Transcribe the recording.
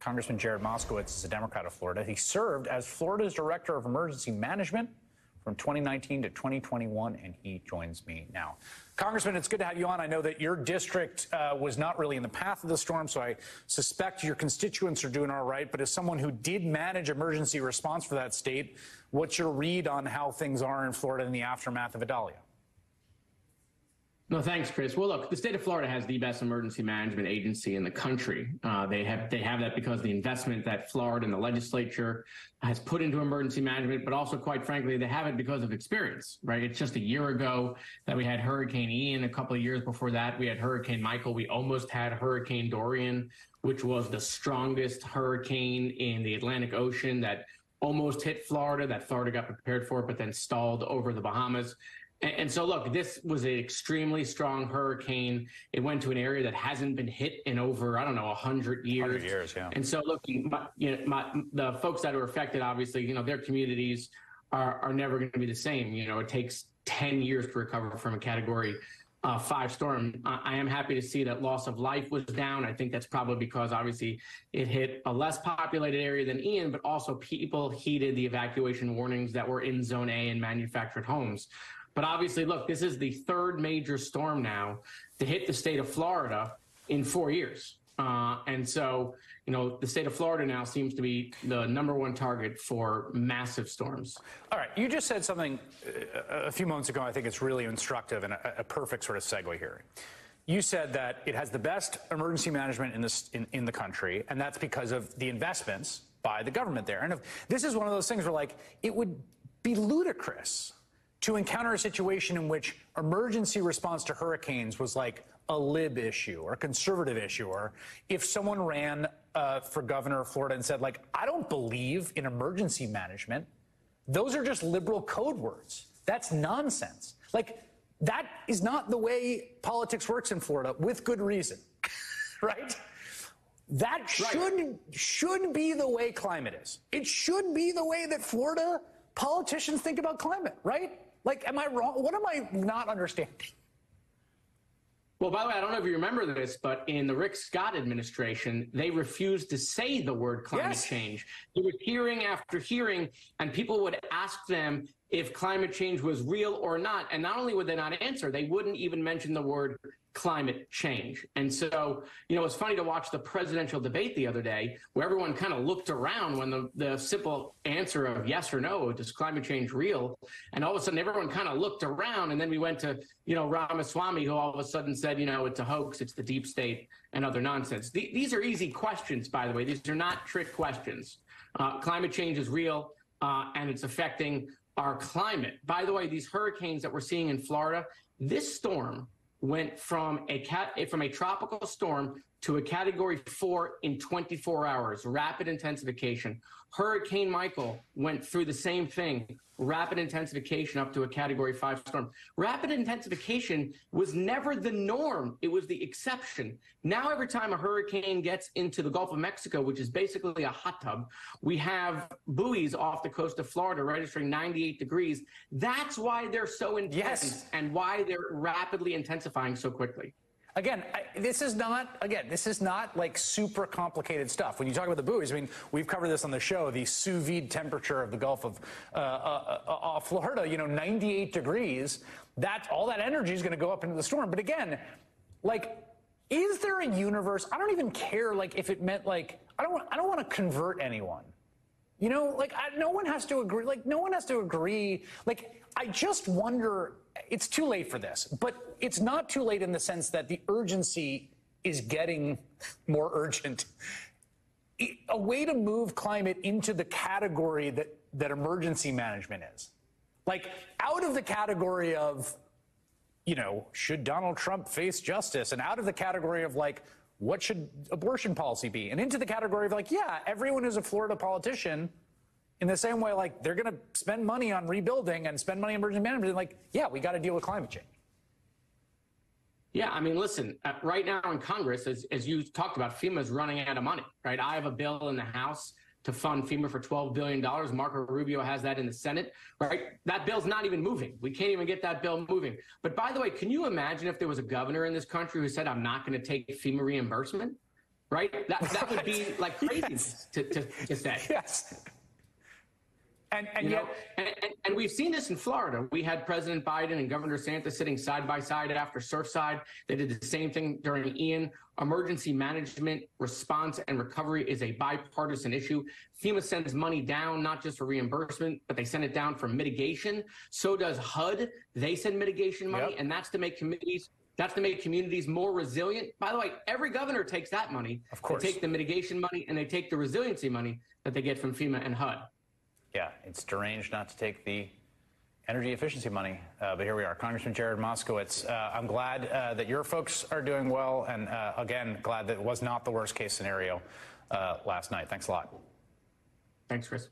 Congressman Jared Moskowitz is a Democrat of Florida. He served as Florida's Director of Emergency Management from 2019 to 2021, and he joins me now. Congressman, it's good to have you on. I know that your district was not really in the path of the storm, so I suspect your constituents are doing all right. But as someone who did manage emergency response for that state, what's your read on how things are in Florida in the aftermath of Idalia? No, thanks, Chris. Well, look, the state of Florida has the best emergency management agency in the country. They have that because of the investment that Florida and the legislature has put into emergency management, but also, quite frankly, they have it because of experience, right? It's just a year ago that we had Hurricane Ian. A couple of years before that, we had Hurricane Michael. We almost had Hurricane Dorian, which was the strongest hurricane in the Atlantic Ocean that almost hit Florida, that Florida got prepared for, but then stalled over the Bahamas. And so, look, this was an extremely strong hurricane. It went to an area that hasn't been hit in over, 100 years. 100 years, yeah. And so, look, the folks that are affected, obviously, their communities are never going to be the same. It takes 10 years to recover from a Category 5 storm. I am happy to see that loss of life was down. I think that's probably because, obviously, it hit a less populated area than Ian, but also people heeded the evacuation warnings that were in Zone A in manufactured homes. But obviously, look, this is the third major storm now to hit the state of Florida in 4 years. And so, the state of Florida now seems to be the #1 target for massive storms. All right. You just said something a few moments ago. I think it's really instructive and a perfect sort of segue here. You said that it has the best emergency management in the country, and that's because of the investments by the government there. And if this is one of those things where, it would be ludicrous to encounter a situation in which emergency response to hurricanes was like a lib issue or a conservative issue, or if someone ran for governor of Florida and said, I don't believe in emergency management, those are just liberal code words. That's nonsense. That is not the way politics works in Florida, with good reason, right? That should be the way climate is. It should be the way that Florida politicians think about climate, right? Am I wrong? What am I not understanding? Well, by the way, I don't know if you remember this, but in the Rick Scott administration, they refused to say the word climate change. There was hearing after hearing, and people would ask them if climate change was real or not. And not only would they not answer, they wouldn't even mention the word climate change. And so, it's funny to watch the presidential debate the other day where everyone kind of looked around when the simple answer of yes or no, does climate change real? And all of a sudden, everyone kind of looked around. And then we went to, Ramaswamy, who all of a sudden said, it's a hoax, it's the deep state and other nonsense. These are easy questions, by the way. These are not trick questions. Climate change is real, and it's affecting our climate. By the way, these hurricanes that we're seeing in Florida, this storm went from a tropical storm to a Category 4 in 24 hours, rapid intensification. Hurricane Michael went through the same thing, rapid intensification up to a Category 5 storm. Rapid intensification was never the norm. It was the exception. Now, every time a hurricane gets into the Gulf of Mexico, which is basically a hot tub, we have buoys off the coast of Florida registering 98 degrees. That's why they're so intense and why they're rapidly intensifying so quickly. Again, this is not super complicated stuff. When you talk about the buoys, we've covered this on the show, the sous vide temperature of the Gulf of Florida, 98 degrees, all that energy is going to go up into the storm. But again, is there a universe? I don't even care, if it meant, I don't want to convert anyone. No one has to agree. No one has to agree. I just wonder, it's too late for this, but it's not too late in the sense that the urgency is getting more urgent. A way to move climate into the category that emergency management is. Out of the category of, should Donald Trump face justice? And out of the category of, what should abortion policy be? And into the category of, everyone who's a Florida politician, in the same way, they're going to spend money on rebuilding and spend money on emergency management. We got to deal with climate change. Yeah, listen, right now in Congress, as you talked about, FEMA is running out of money, right? I have a bill in the House to fund FEMA for $12 billion. Marco Rubio has that in the Senate, right? That bill's not even moving. We can't even get that bill moving. But by the way, can you imagine if there was a governor in this country who said, I'm not going to take FEMA reimbursement? right? That would be like crazy to say. Yes. And we've seen this in Florida. We had President Biden and Governor DeSantis sitting side by side after Surfside. They did the same thing during Ian. Emergency management, response, and recovery is a bipartisan issue. FEMA sends money down, not just for reimbursement, but they send it down for mitigation. So does HUD. They send mitigation money, and that's to make communities more resilient. By the way, every governor takes that money. Of course. They take the mitigation money and they take the resiliency money that they get from FEMA and HUD. Yeah, it's deranged not to take the energy efficiency money, but here we are. Congressman Jared Moskowitz, I'm glad that your folks are doing well, and again, glad that it was not the worst case scenario last night. Thanks a lot. Thanks, Chris.